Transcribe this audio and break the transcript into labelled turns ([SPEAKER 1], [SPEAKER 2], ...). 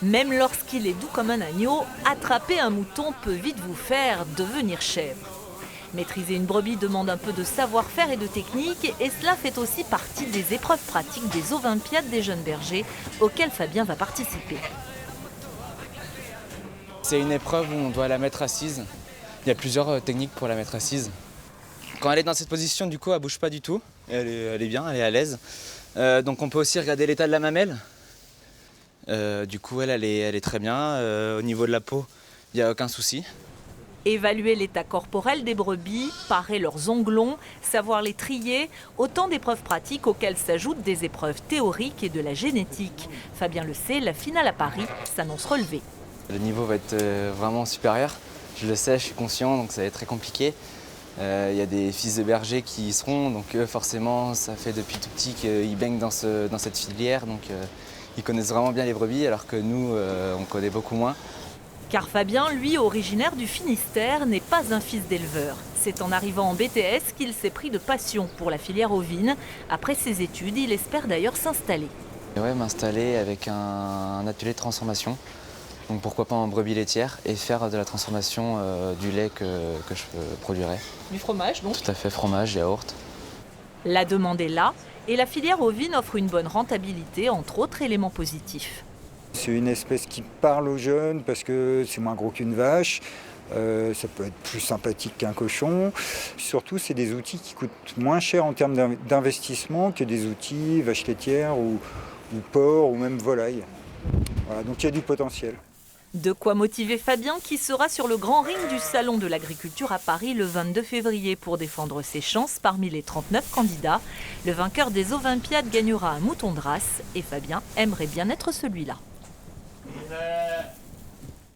[SPEAKER 1] Même lorsqu'il est doux comme un agneau, attraper un mouton peut vite vous faire devenir chèvre. Maîtriser une brebis demande un peu de savoir-faire et de technique, et cela fait aussi partie des épreuves pratiques des Olympiades des jeunes bergers, auxquelles Fabien va participer.
[SPEAKER 2] C'est une épreuve où on doit la mettre assise. Il y a plusieurs techniques pour la mettre assise. Quand elle est dans cette position, du coup, elle ne bouge pas du tout. Elle est bien, elle est à l'aise. Donc on peut aussi regarder l'état de la mamelle. Du coup, elle est très bien. Au niveau de la peau, il n'y a aucun souci.
[SPEAKER 1] Évaluer l'état corporel des brebis, parer leurs ongles longs, savoir les trier, autant d'épreuves pratiques auxquelles s'ajoutent des épreuves théoriques et de la génétique. Fabien le sait, la finale à Paris s'annonce relevée.
[SPEAKER 2] Le niveau va être vraiment supérieur. Je le sais, je suis conscient, donc ça va être très compliqué. Il y a des fils de bergers qui y seront, donc eux, forcément, ça fait depuis tout petit qu'ils baignent dans cette filière. Donc ils connaissent vraiment bien les brebis, alors que nous, on connaît beaucoup moins.
[SPEAKER 1] Car Fabien, lui, originaire du Finistère, n'est pas un fils d'éleveur. C'est en arrivant en BTS qu'il s'est pris de passion pour la filière ovine. Après ses études, il espère d'ailleurs s'installer.
[SPEAKER 2] Ouais, m'installer avec un atelier de transformation. Donc pourquoi pas en brebis laitière et faire de la transformation du lait que je produirais.
[SPEAKER 1] Du fromage donc?
[SPEAKER 2] Tout à fait, fromage, yaourt.
[SPEAKER 1] La demande est là et la filière ovine offre une bonne rentabilité, entre autres éléments positifs.
[SPEAKER 3] C'est une espèce qui parle aux jeunes parce que c'est moins gros qu'une vache. Ça peut être plus sympathique qu'un cochon. Surtout, c'est des outils qui coûtent moins cher en termes d'investissement que des outils vache laitière ou porc ou même volaille. Voilà, donc il y a du potentiel.
[SPEAKER 1] De quoi motiver Fabien qui sera sur le grand ring du Salon de l'Agriculture à Paris le 22 février pour défendre ses chances parmi les 39 candidats. Le vainqueur des Olympiades gagnera un mouton de race et Fabien aimerait bien être celui-là.